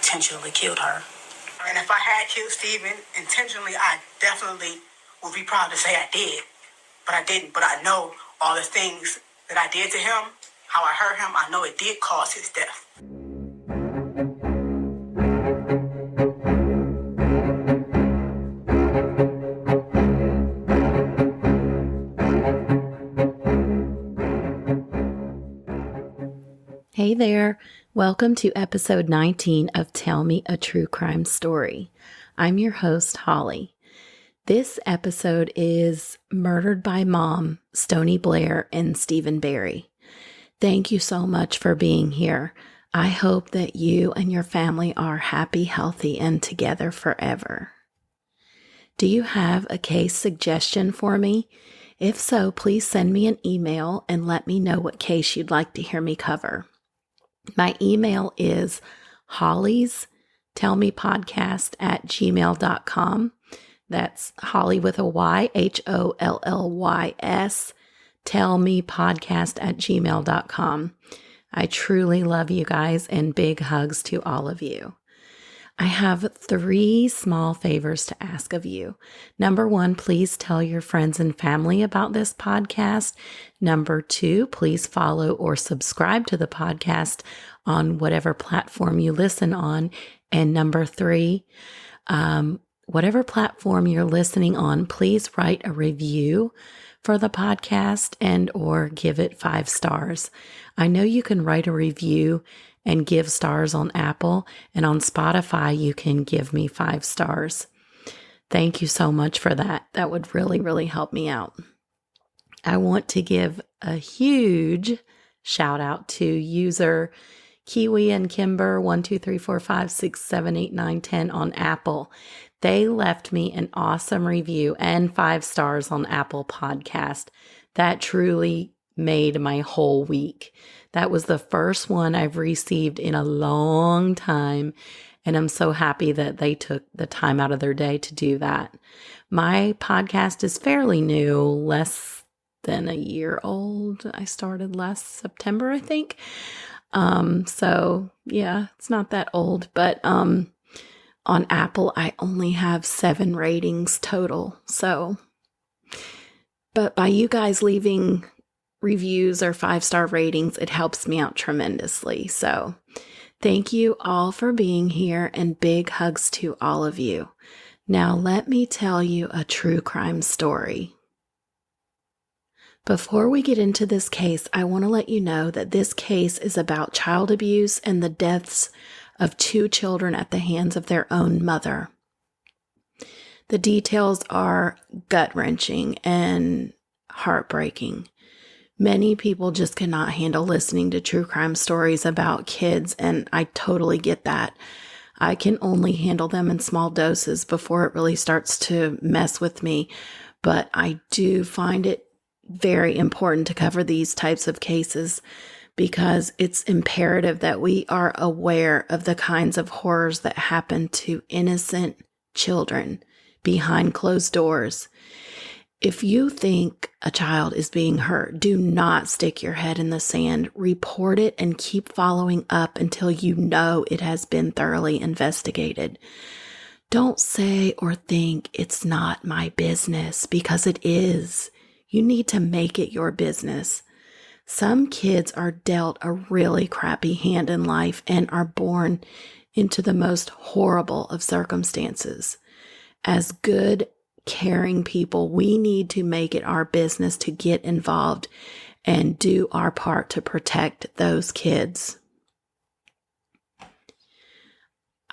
intentionally killed her. And if I had killed Steven intentionally, I definitely would be proud to say I did. But I didn't. But I know all the things that I did to him, how I hurt him, I know it did cause his death. Hey there. Welcome to episode 19 of Tell Me a True Crime Story. I'm your host, Holly. This episode is Murdered by Mom, Stoni Blair, and Stephen Barry. Thank you so much for being here. I hope that you and your family are happy, healthy, and together forever. Do you have a case suggestion for me? If so, please send me an email and let me know what case you'd like to hear me cover. My email is hollystellmepodcast@gmail.com. That's Holly with a Y, HOLLYS, tellmepodcast@gmail.com. I truly love you guys and big hugs to all of you. I have 3 small favors to ask of you. Number 1, please tell your friends and family about this podcast. Number 2, please follow or subscribe to the podcast on whatever platform you listen on. And number 3, whatever platform you're listening on, please write a review for the podcast and or give it 5 stars. I know you can write a review and give stars on Apple, and on Spotify, you can give me 5 stars. Thank you so much for that. That would really, really help me out. I want to give a huge shout out to user Kiwi and Kimber 1, 2, 3, 4, 5, 6, 7, 8, 9, 10 on Apple. They left me an awesome review and 5 stars on Apple Podcast. That truly made my whole week. That was the first one I've received in a long time, and I'm so happy that they took the time out of their day to do that. My podcast is fairly new, less than a year old. I started last September, I think. So yeah, it's not that old, but on Apple, I only have 7 ratings total. But by you guys leaving reviews or 5-star ratings, it helps me out tremendously. So thank you all for being here and big hugs to all of you. Now let me tell you a true crime story. Before we get into this case, I want to let you know that this case is about child abuse and the deaths of 2 children at the hands of their own mother. The details are gut-wrenching and heartbreaking. Many people just cannot handle listening to true crime stories about kids, and I totally get that. I can only handle them in small doses before it really starts to mess with me, but I do find it very important to cover these types of cases because it's imperative that we are aware of the kinds of horrors that happen to innocent children behind closed doors. If you think a child is being hurt, do not stick your head in the sand. Report it and keep following up until you know it has been thoroughly investigated. Don't say or think it's not my business, because it is. You need to make it your business. Some kids are dealt a really crappy hand in life and are born into the most horrible of circumstances. As good, caring people, we need to make it our business to get involved and do our part to protect those kids.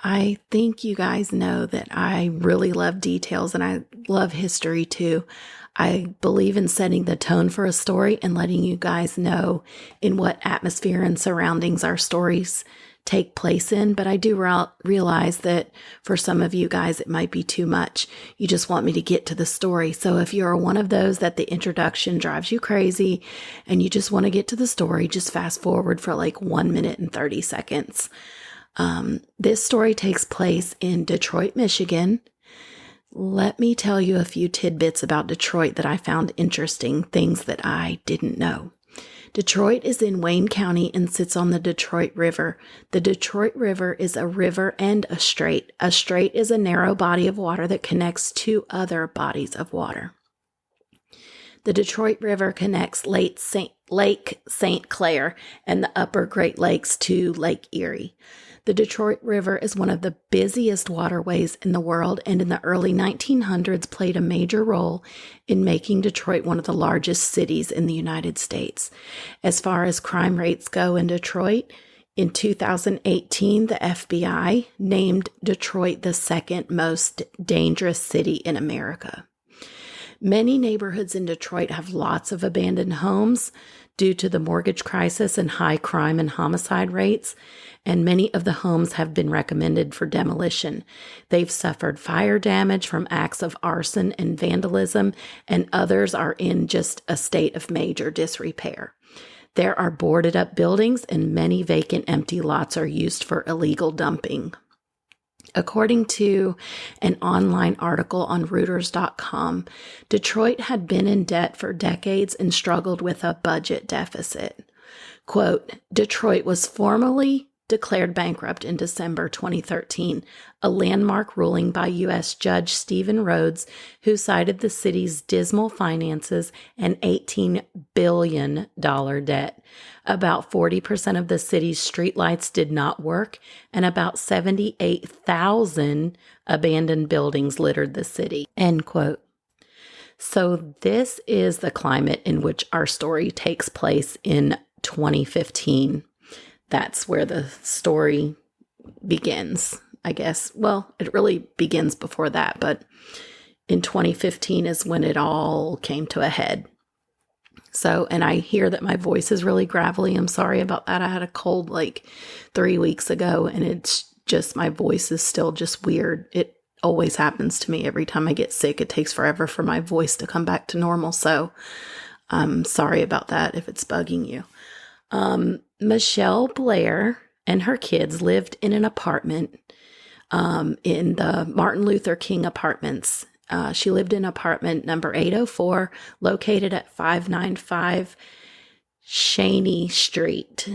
I think you guys know that I really love details and I love history too. I believe in setting the tone for a story and letting you guys know in what atmosphere and surroundings our stories take place in, but I do realize that for some of you guys, it might be too much. You just want me to get to the story. So if you're one of those that the introduction drives you crazy and you just want to get to the story, just fast forward for like 1 minute and 30 seconds. This story takes place in Detroit, Michigan. Let me tell you a few tidbits about Detroit that I found interesting, things that I didn't know. Detroit is in Wayne County and sits on the Detroit River. The Detroit River is a river and a strait. A strait is a narrow body of water that connects two other bodies of water. The Detroit River connects Lake St. Clair and the upper Great Lakes to Lake Erie. The Detroit River is one of the busiest waterways in the world, and in the early 1900s played a major role in making Detroit one of the largest cities in the United States. As far as crime rates go in Detroit, in 2018, the FBI named Detroit the second most dangerous city in America. Many neighborhoods in Detroit have lots of abandoned homes due to the mortgage crisis and high crime and homicide rates, and many of the homes have been recommended for demolition. They've suffered fire damage from acts of arson and vandalism, and others are in just a state of major disrepair. There are boarded up buildings, and many vacant empty lots are used for illegal dumping. According to an online article on Reuters.com, Detroit had been in debt for decades and struggled with a budget deficit. Quote, Detroit was formally declared bankrupt in December 2013, a landmark ruling by U.S. Judge Stephen Rhodes, who cited the city's dismal finances and $18 billion debt. About 40% of the city's streetlights did not work, and about 78,000 abandoned buildings littered the city. End quote. So this is the climate in which our story takes place in 2015. That's where the story begins, I guess. Well, it really begins before that, but in 2015 is when it all came to a head. So, and I hear that my voice is really gravelly. I'm sorry about that. I had a cold like 3 weeks ago, and it's just, my voice is still just weird. It always happens to me every time I get sick. It takes forever for my voice to come back to normal. So I'm sorry about that if it's bugging you. Mitchelle Blair and her kids lived in an apartment in the Martin Luther King Apartments. She lived in apartment number 804, located at 595 Sheen Street.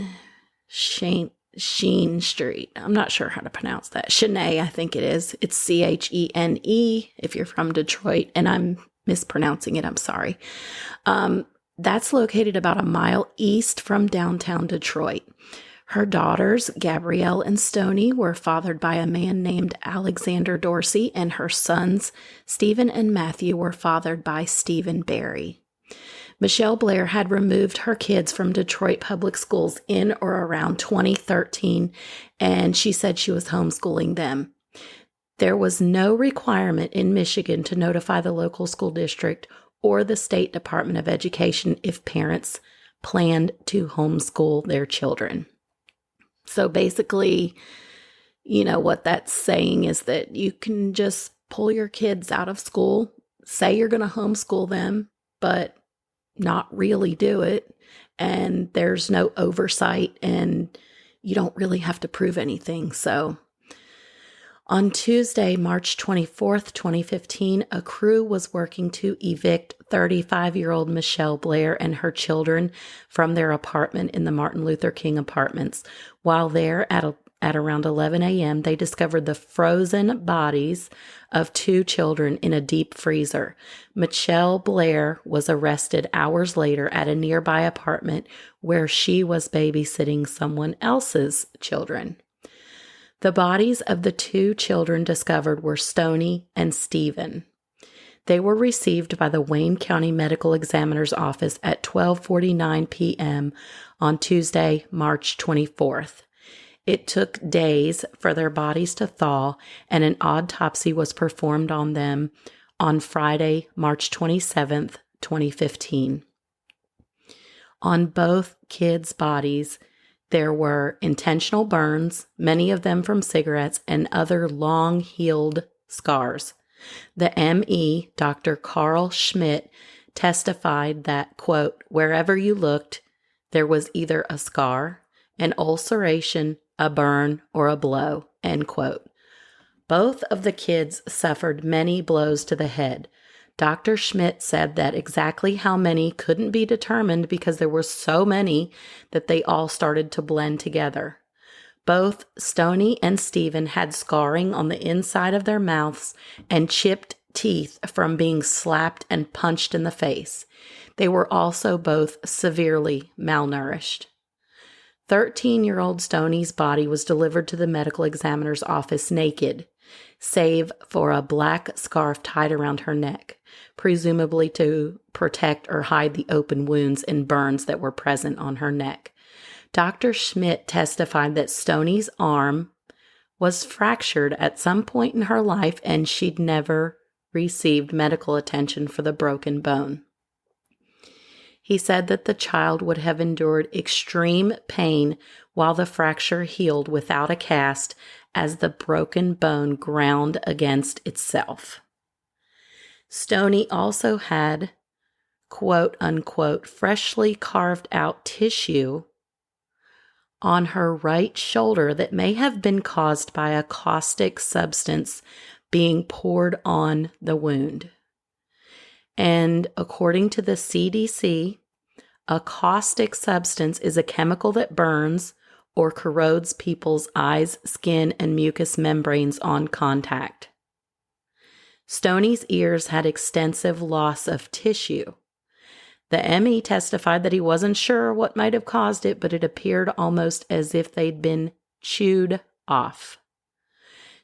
Sheen Street. I'm not sure how to pronounce that. Cheney, I think it is. It's Chene if you're from Detroit, and I'm mispronouncing it. I'm sorry. That's located about a mile east from downtown Detroit. Her daughters, Gabrielle and Stoni, were fathered by a man named Alexander Dorsey, and her sons, Stephen and Matthew, were fathered by Stephen Barry. Mitchelle Blair had removed her kids from Detroit public schools in or around 2013, and she said she was homeschooling them. There was no requirement in Michigan to notify the local school district or the State Department of Education if parents planned to homeschool their children. So basically, you know, what that's saying is that you can just pull your kids out of school, say you're going to homeschool them, but not really do it. And there's no oversight, and you don't really have to prove anything. So on Tuesday, March 24th, 2015, a crew was working to evict 35-year-old Mitchelle Blair and her children from their apartment in the Martin Luther King Apartments. While there at around 11 a.m., they discovered the frozen bodies of two children in a deep freezer. Mitchelle Blair was arrested hours later at a nearby apartment where she was babysitting someone else's children. The bodies of the two children discovered were Stoni and Stephen. They were received by the Wayne County Medical Examiner's Office at 12:49 p.m. on Tuesday, March 24th. It took days for their bodies to thaw, and an autopsy was performed on them on Friday, March 27th, 2015. On both kids' bodies, there were intentional burns, many of them from cigarettes, and other long-healed scars. The ME, Dr. Carl Schmidt, testified that, quote, wherever you looked, there was either a scar, an ulceration, a burn, or a blow, end quote. Both of the kids suffered many blows to the head. Dr. Schmidt said that exactly how many couldn't be determined because there were so many that they all started to blend together. Both Stoni and Stephen had scarring on the inside of their mouths and chipped teeth from being slapped and punched in the face. They were also both severely malnourished. 13-year-old Stoni's body was delivered to the medical examiner's office naked, save for a black scarf tied around her neck, presumably to protect or hide the open wounds and burns that were present on her neck. Dr. Schmidt testified that Stoni's arm was fractured at some point in her life and she'd never received medical attention for the broken bone. He said that the child would have endured extreme pain while the fracture healed without a cast as the broken bone ground against itself. Stoni also had, quote unquote, freshly carved out tissue on her right shoulder that may have been caused by a caustic substance being poured on the wound. And according to the CDC, a caustic substance is a chemical that burns or corrodes people's eyes, skin, and mucous membranes on contact. Stoni's ears had extensive loss of tissue. The ME testified that he wasn't sure what might have caused it, but it appeared almost as if they'd been chewed off.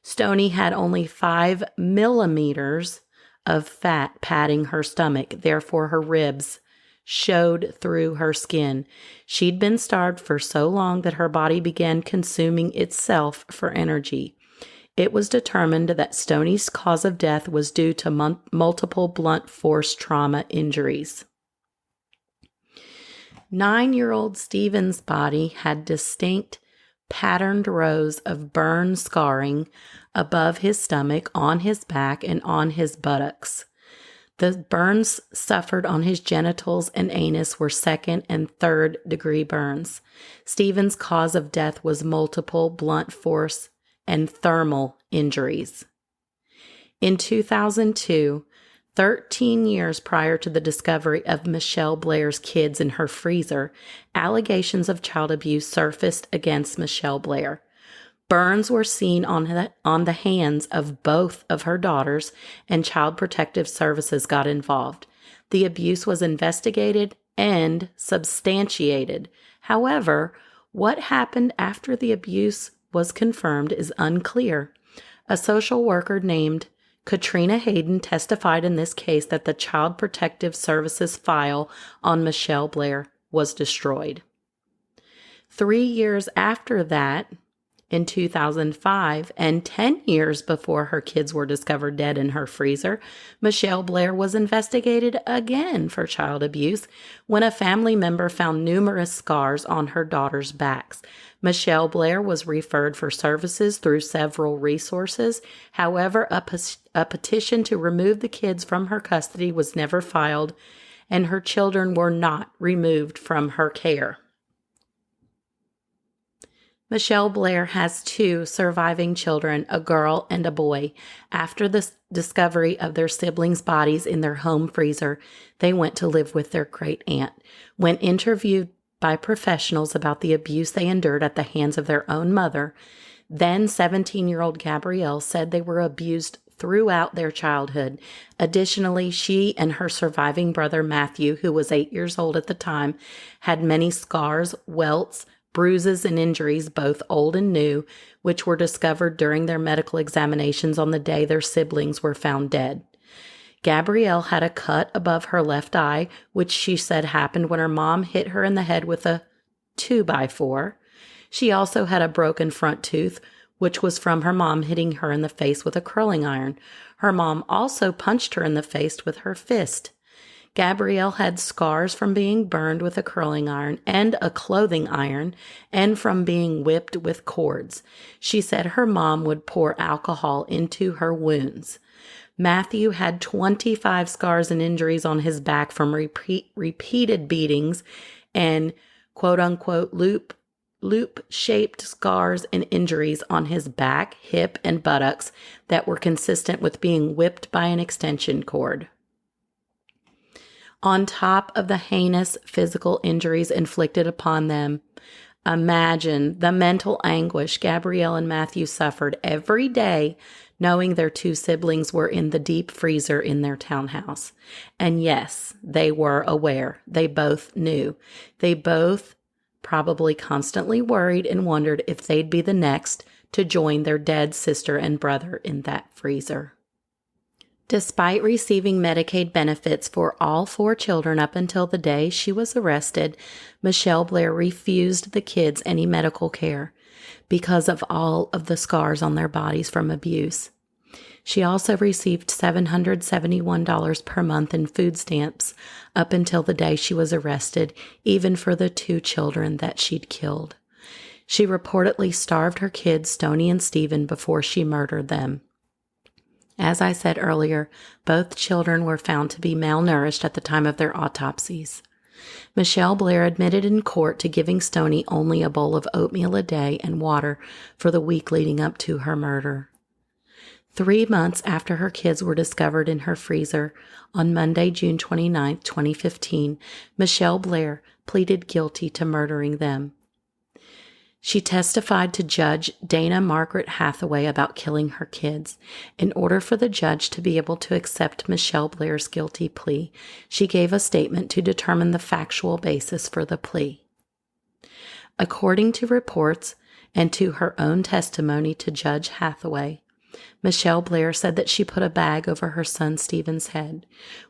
Stoni had only 5 millimeters of fat padding her stomach, therefore her ribs showed through her skin. She'd been starved for so long that her body began consuming itself for energy. It was determined that Stoni's cause of death was due to multiple blunt force trauma injuries. 9-year-old Stephen's body had distinct patterned rows of burn scarring above his stomach, on his back, and on his buttocks. The burns suffered on his genitals and anus were 2nd and 3rd degree burns. Stephen's cause of death was multiple blunt force and thermal injuries. In 2002, 13 years prior to the discovery of Mitchelle Blair's kids in her freezer, allegations of child abuse surfaced against Mitchelle Blair. Burns were seen on the hands of both of her daughters, and Child Protective Services got involved. The abuse was investigated and substantiated. However, what happened after the abuse was confirmed is unclear. A social worker named Katrina Hayden testified in this case that the Child Protective Services file on Mitchelle Blair was destroyed. 3 years after that, in 2005, and 10 years before her kids were discovered dead in her freezer, Mitchelle Blair was investigated again for child abuse when a family member found numerous scars on her daughter's backs. Mitchelle Blair was referred for services through several resources. However, a petition to remove the kids from her custody was never filed, and her children were not removed from her care. Mitchelle Blair has 2 surviving children, a girl and a boy. After the discovery of their siblings' bodies in their home freezer, they went to live with their great aunt. When interviewed by professionals about the abuse they endured at the hands of their own mother, then 17-year-old Gabrielle said they were abused throughout their childhood. Additionally, she and her surviving brother Matthew, who was 8 years old at the time, had many scars, welts, bruises, and injuries, both old and new, which were discovered during their medical examinations on the day their siblings were found dead. Gabrielle had a cut above her left eye, which she said happened when her mom hit her in the head with a 2x4. She also had a broken front tooth, which was from her mom hitting her in the face with a curling iron. Her mom also punched her in the face with her fist. Gabrielle had scars from being burned with a curling iron and a clothing iron, and from being whipped with cords. She said her mom would pour alcohol into her wounds. Matthew had 25 scars and injuries on his back from repeated beatings and quote-unquote loop-shaped scars and injuries on his back, hip, and buttocks that were consistent with being whipped by an extension cord. On top of the heinous physical injuries inflicted upon them, imagine the mental anguish Gabrielle and Matthew suffered every day knowing their two siblings were in the deep freezer in their townhouse. And yes, they were aware. They both knew. They both probably constantly worried and wondered if they'd be the next to join their dead sister and brother in that freezer. Despite receiving Medicaid benefits for all 4 children up until the day she was arrested, Mitchelle Blair refused the kids any medical care because of all of the scars on their bodies from abuse. She also received $771 per month in food stamps up until the day she was arrested, even for the 2 children that she'd killed. She reportedly starved her kids, Stoni and Stephen, before she murdered them. As I said earlier, both children were found to be malnourished at the time of their autopsies. Mitchelle Blair admitted in court to giving Stoni only a bowl of oatmeal a day and water for the week leading up to her murder. 3 months after her kids were discovered in her freezer, on Monday, June 29, 2015, Mitchelle Blair pleaded guilty to murdering them. She testified to Judge Dana Margaret Hathaway about killing her kids. In order for the judge to be able to accept Mitchelle Blair's guilty plea, she gave a statement to determine the factual basis for the plea. According to reports and to her own testimony to Judge Hathaway, Mitchelle Blair said that she put a bag over her son Stephen's head.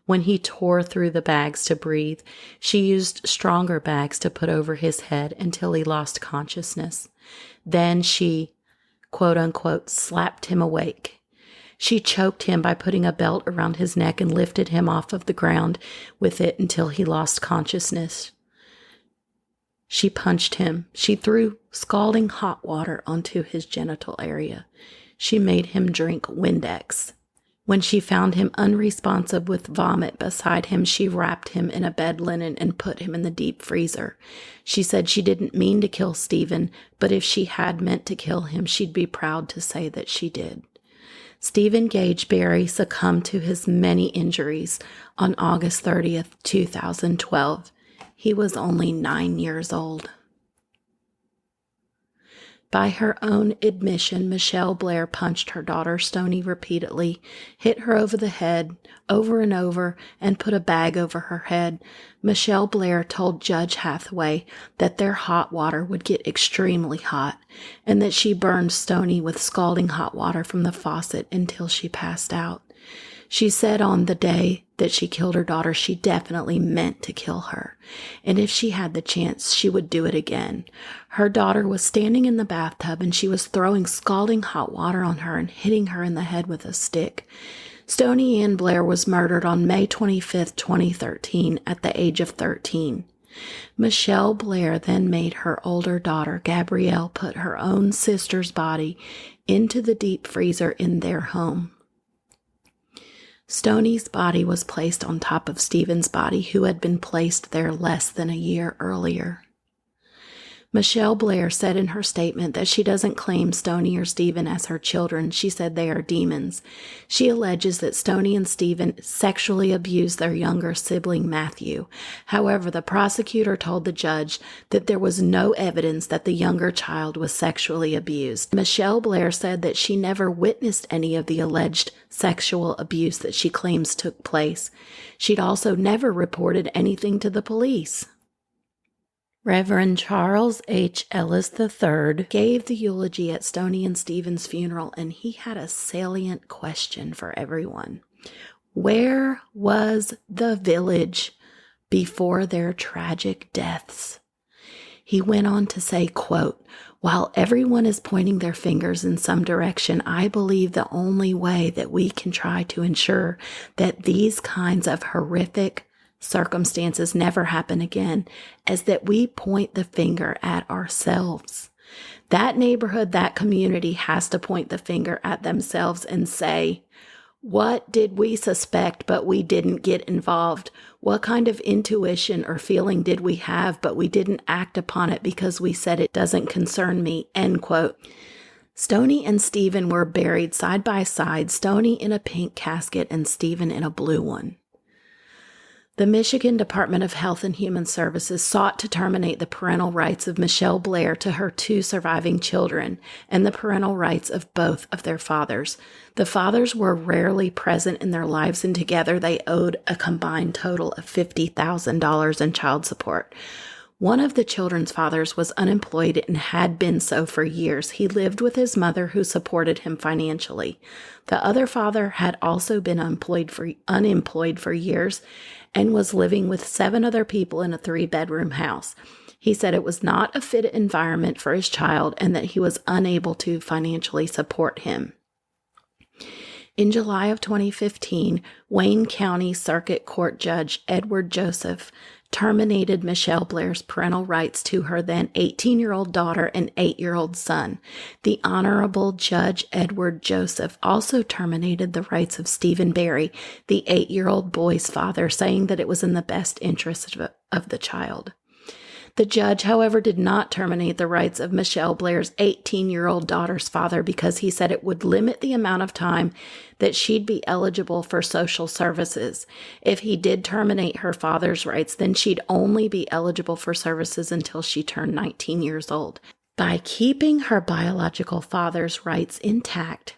When he tore through the bags to breathe, she used stronger bags to put over his head until he lost consciousness. Then she, quote unquote, slapped him awake. She choked him by putting a belt around his neck and lifted him off of the ground with it until he lost consciousness. She punched him. She threw scalding hot water onto his genital area. She made him drink Windex. When she found him unresponsive with vomit beside him, she wrapped him in a bed linen and put him in the deep freezer. She said she didn't mean to kill Stephen, but if she had meant to kill him, she'd be proud to say that she did. Stephen Gage Berry succumbed to his many injuries on August 30th, 2012. He was only 9 years old. By her own admission, Mitchelle Blair punched her daughter Stoni repeatedly, hit her over the head over and over, and put a bag over her head. Mitchelle Blair told Judge Hathaway that their hot water would get extremely hot, and that she burned Stoni with scalding hot water from the faucet until she passed out. She said on the day that she killed her daughter, she definitely meant to kill her, and if she had the chance, she would do it again. Her daughter was standing in the bathtub, and she was throwing scalding hot water on her and hitting her in the head with a stick. Stoni Ann Blair was murdered on May 25, 2013, at the age of 13. Mitchelle Blair then made her older daughter, Gabrielle, put her own sister's body into the deep freezer in their home. Stoni's body was placed on top of Stephen's body, who had been placed there less than a year earlier. Mitchelle Blair said in her statement that she doesn't claim Stoni or Stephen as her children. She said they are demons. She alleges that Stoni and Stephen sexually abused their younger sibling, Matthew. However, the prosecutor told the judge that there was no evidence that the younger child was sexually abused. Mitchelle Blair said that she never witnessed any of the alleged sexual abuse that she claims took place. She'd also never reported anything to the police. Reverend Charles H. Ellis III gave the eulogy at Stoni and Stephen's funeral, and he had a salient question for everyone. Where was the village before their tragic deaths? He went on to say, quote, "While everyone is pointing their fingers in some direction, I believe the only way that we can try to ensure that these kinds of horrific circumstances never happen again is that we point the finger at ourselves. That neighborhood, that community has to point the finger at themselves and say, what did we suspect but we didn't get involved? What kind of intuition or feeling did we have but we didn't act upon it because we said it doesn't concern me?" End quote. Stoni and Stephen were buried side by side, Stoni in a pink casket and Stephen in a blue one. The Michigan Department of Health and Human Services sought to terminate the parental rights of Mitchelle Blair to her 2 surviving children and the parental rights of both of their fathers. The fathers were rarely present in their lives, and together they owed a combined total of $50,000 in child support. One of the children's fathers was unemployed and had been so for years. He lived with his mother, who supported him financially. The other father had also been unemployed for years and was living with 7 other people in a 3-bedroom house. He said it was not a fit environment for his child and that he was unable to financially support him. In July of 2015, Wayne County Circuit Court Judge Edward Joseph terminated Mitchelle Blair's parental rights to her then 18-year-old daughter and 8-year-old son. The Honorable Judge Edward Joseph also terminated the rights of Stephen Barry, the 8-year-old boy's father, saying that it was in the best interest of the child. The judge, however, did not terminate the rights of Mitchelle Blair's 18-year-old daughter's father because he said it would limit the amount of time that she'd be eligible for social services. If he did terminate her father's rights, then she'd only be eligible for services until she turned 19 years old. By keeping her biological father's rights intact,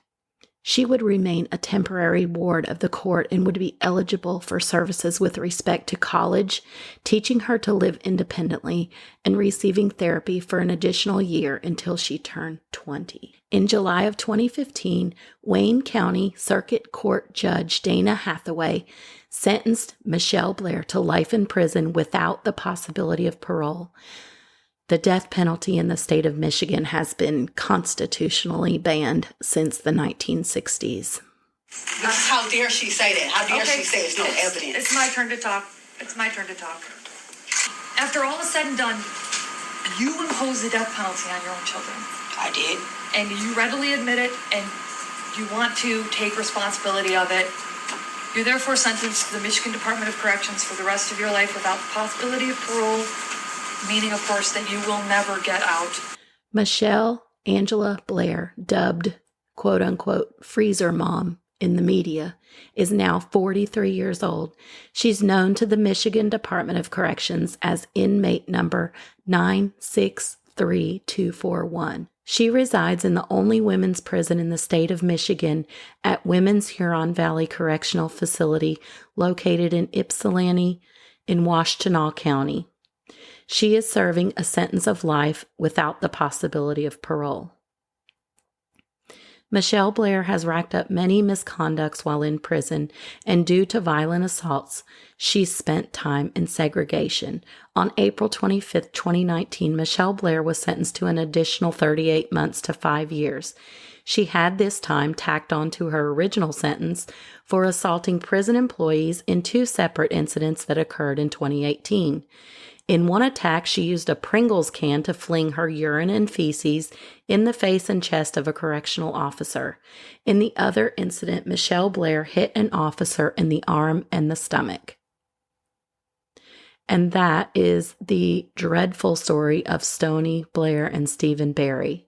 she would remain a temporary ward of the court and would be eligible for services with respect to college, teaching her to live independently, and receiving therapy for an additional year until she turned 20. In July of 2015, Wayne County Circuit Court Judge Dana Hathaway sentenced Mitchelle Blair to life in prison without the possibility of parole. The death penalty in the state of Michigan has been constitutionally banned since the 1960s. How dare she say that? How dare she say it's no evidence? It's my turn to talk. After all is said and done, you imposed the death penalty on your own children. I did. And you readily admit it, and you want to take responsibility of it. You're therefore sentenced to the Michigan Department of Corrections for the rest of your life without the possibility of parole, meaning, of course, that you will never get out. Mitchelle Angela Blair, dubbed quote-unquote freezer mom in the media, is now 43 years old. She's known to the Michigan Department of Corrections as inmate number 963241. She resides in the only women's prison in the state of Michigan at Women's Huron Valley Correctional Facility located in Ypsilanti in Washtenaw County. She is serving a sentence of life without the possibility of parole. Mitchelle Blair has racked up many misconducts while in prison, and due to violent assaults, she's spent time in segregation. On April 25, 2019, Mitchelle Blair was sentenced to an additional 38 months to 5 years. She had this time tacked on to her original sentence for assaulting prison employees in 2 separate incidents that occurred in 2018. In one attack, she used a Pringles can to fling her urine and feces in the face and chest of a correctional officer. In the other incident, Mitchelle Blair hit an officer in the arm and the stomach. And that is the dreadful story of Stoni, Blair, and Stephen Barry.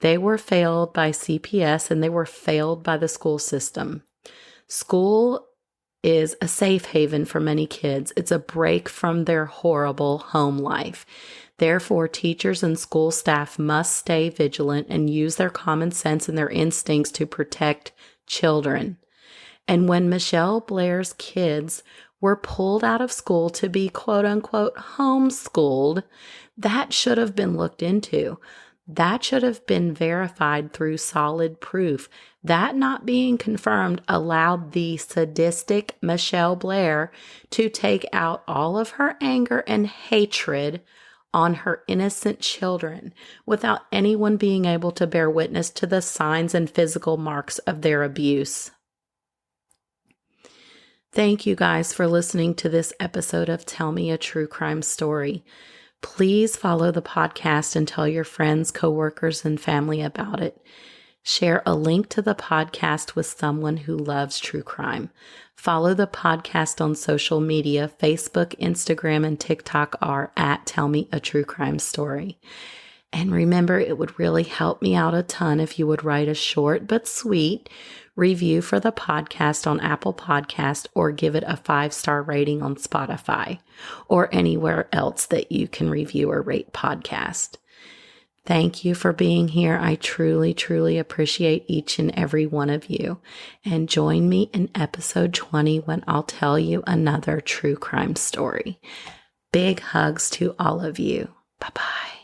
They were failed by CPS and they were failed by the school system. School is a safe haven for many kids. It's a break from their horrible home life. Therefore, teachers and school staff must stay vigilant and use their common sense and their instincts to protect children. And when Mitchelle Blair's kids were pulled out of school to be quote-unquote homeschooled, that should have been looked into. That should have been verified through solid proof. That not being confirmed allowed the sadistic Mitchelle Blair to take out all of her anger and hatred on her innocent children without anyone being able to bear witness to the signs and physical marks of their abuse. Thank you guys for listening to this episode of Tell Me a True Crime Story. Please follow the podcast and tell your friends, coworkers, and family about it. Share a link to the podcast with someone who loves true crime. Follow the podcast on social media. Facebook, Instagram, and TikTok are at Tell Me a True Crime Story. And remember, it would really help me out a ton if you would write a short but sweet review for the podcast on Apple Podcast, or give it a 5-star rating on Spotify or anywhere else that you can review or rate podcast. Thank you for being here. I truly, truly appreciate each and every one of you. And join me in episode 20 when I'll tell you another true crime story. Big hugs to all of you. Bye-bye.